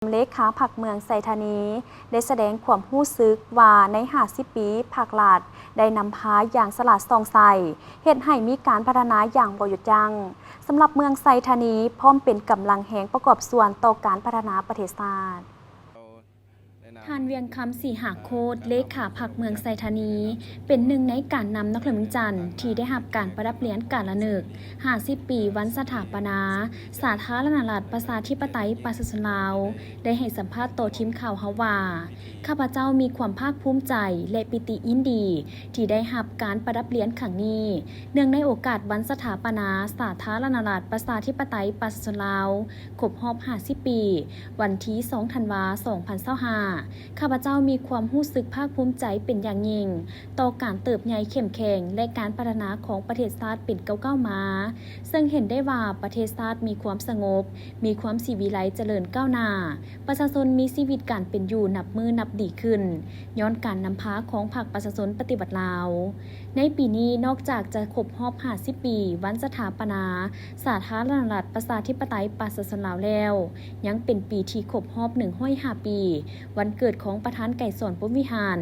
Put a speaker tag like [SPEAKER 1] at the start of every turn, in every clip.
[SPEAKER 1] เลขาพรรคเมืองไซธานีได้แสดงความรู้สึกว่าใน50 ปีพรรครัฐได้นำพาอย่างสลัดส่องใสเฮ็ดให้มีการพัฒนาอย่างบ่หยุดยั้งสำหรับเมืองไซธานีพร้อมเป็นกำลังแห่งประกอบส่วนต่อการพัฒนาประเทศชาติท่านเวียงคำศรีหาโคตรเลขาพรรคเมืองไซธานีเป็นหนึ่งในการนำนักเรียนเมืองจันทร์ที่ได้รับการประดับเหรียญการละนึก50 ปีวันสถาปนาสาธารณรัฐประชาธิปไตยประชาชนลาวได้ให้สัมภาษณ์ต่อทีมข่าวเฮาว่าข้าพเจ้ามีความภาคภูมิใจและปิติยินดีที่ได้รับการประดับเหรียญครั้งนี้เนื่องในโอกาสวันสถาปนาสาธารณรัฐประชาธิปไตยประชาชนลาวครบรอบ50 ปีวันที่2 ธันวาคม 2025ข้าพเจ้ามีความรู้สึกภาคภูมิใจเป็นอย่างยิ่งต่อการเติบใหญ่เข้มแข็งและการพัฒนาของประเทศชาติเป็นก้าวมาซึ่งเห็นได้ว่าประเทศชาติมีความสงบมีความสีวิไลเจริญก้าวหน้าประชาชนมีชีวิตการเป็นอยู่นับมือนับดีขึ้นย้อนการนำพาของพรรคประชาชนปฏิบัติลาวในปีนี้นอกจากจะครบรอบ50 ปีวันสถาปนาสาธารณรัฐประชาธิปไตยประชาชนลาวแล้วยังเป็นปีที่ครบรอบ105 ปีวันเกิดของประธานไก่สอนพรหมวิหาร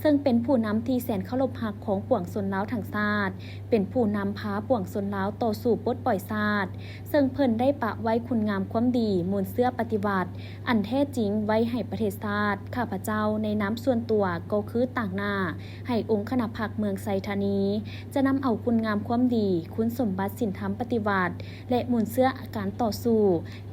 [SPEAKER 1] ซึ่งเป็นผู้นำที่แสนเคารพรักของปวงชนลาวทั้งชาติเป็นผู้นำพาปวงชนลาวต่อสู่ปลดปล่อยชาติซึ่งเพิ่นได้ปะไว้คุณงามความดีมูลเสื้อปฏิบัติอันแท้จริงไว้ให้ประเทศชาติข้าพเจ้าในน้ำส่วนตัวก็คือต่างหน้าให้องค์คณะพรรคเมืองไซธานีจะนำเอาคุณงามความดีคุณสมบัติศีลธรรมปฏิบัติและมูลเสื้อการต่อสู้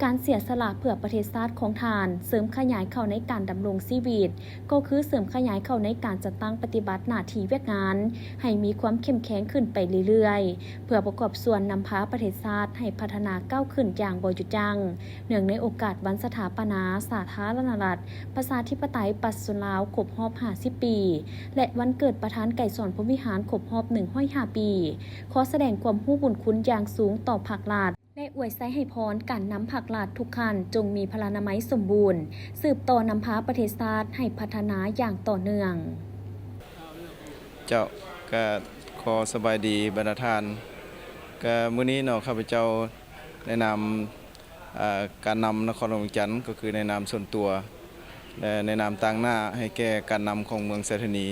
[SPEAKER 1] การเสียสละเพื่อประเทศชาติของทานเสริมขยายเข้าในการดำรงชีวิตก็คือเสริมขยายเข้าในการจัดตั้งปฏิบัติหน้าที่เวียกงานให้มีความเข้มแข็งขึ้นไปเรื่อยๆเพื่อประกอบส่วนนำพาประเทศชาติให้พัฒนาก้าวขึ้นอย่างบ่หยุดยั้งเนื่องในโอกาสวันสถาปนาสาธารณรัฐประชาธิปไตยประชาชนลาวครบรอบ50 ปีและวันเกิดประธานไก่สอนพรหมวิหารครบรอบ105 ปีขอแสดงความรู้บุญคุณอย่างสูงต่อพรรครัฐและอวยไซให้พรการนำพรรครัฐทุกขั้นจงมีพลานามัยสมบูรณ์สืบต่อนำพาประเทศชาติให้พัฒนาอย่างต่อเนื่อง
[SPEAKER 2] เจ้าก็ขอสบายดีบรรดาท่านก็มื้อนี้เนาะข้าพเจ้าแนะนำการนำนครหลวงจันทร์ก็คือในนามส่วนตัวและในนามต่างหน้าให้แก่การนำของเมืองไซธานี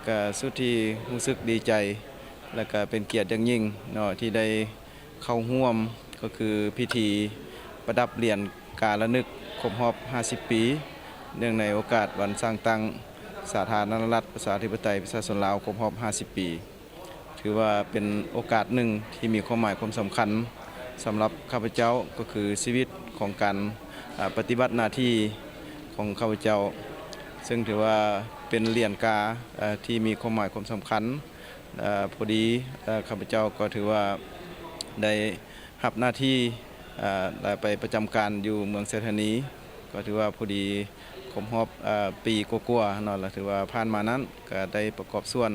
[SPEAKER 2] ก็สุดที่รู้สึกดีใจและก็เป็นเกียรติอย่างยิ่งเนาะที่ได้เข้าร่วมก็คือพิธีประดับเหรียญการระลึกครบรอบ50 ปีเนื่องในโอกาสวันสร้างตั้งสาธารณรัฐประชาธิปไตยประชาชนลาวครบรอบ50 ปีถือว่าเป็นโอกาสหนึ่งที่มีความหมายความสำคัญสำหรับข้าพเจ้าก็คือชีวิตของการปฏิบัติหน้าที่ของข้าพเจ้าซึ่งถือว่าเป็นเหรียญกาที่มีความหมายความสำคัญพอดีข้าพเจ้าก็ถือว่าได้รับหน้าที่ไปประจำการอยู่เมืองไซธานีก็ถือว่าพอดีครบรอบปีกว่าๆเนาะแล้วถือว่าผ่านมานั้นก็ได้ประกอบส่วน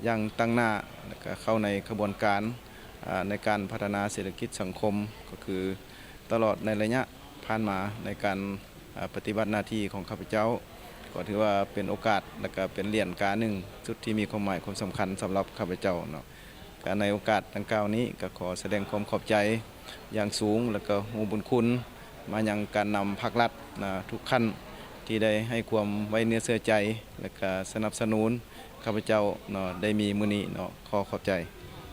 [SPEAKER 2] อย่างตั้งหน้าแล้วก็เข้าในกระบวนการในการพัฒนาเศรษฐกิจสังคมก็คือตลอดในระยะผ่านมาในการปฏิบัติหน้าที่ของข้าพเจ้าก็ถือว่าเป็นโอกาสและก็เป็นเหรียญกาหนึ่งจุดที่มีความหมายความสำคัญสำหรับข้าพเจ้าเนาะในโอกาสดังกล่าวนี้ก็ขอแสดงความขอบใจอย่างสูงและก็ฮู้บุญคุณมายังการนำภาครัฐทุกขั้นที่ได้ให้ความไว้เนื้อเชื่อใจและก็สนับสนุนข้าพเจ้าเนาะได้มีมื้อนี้เนาะขอขอบใจ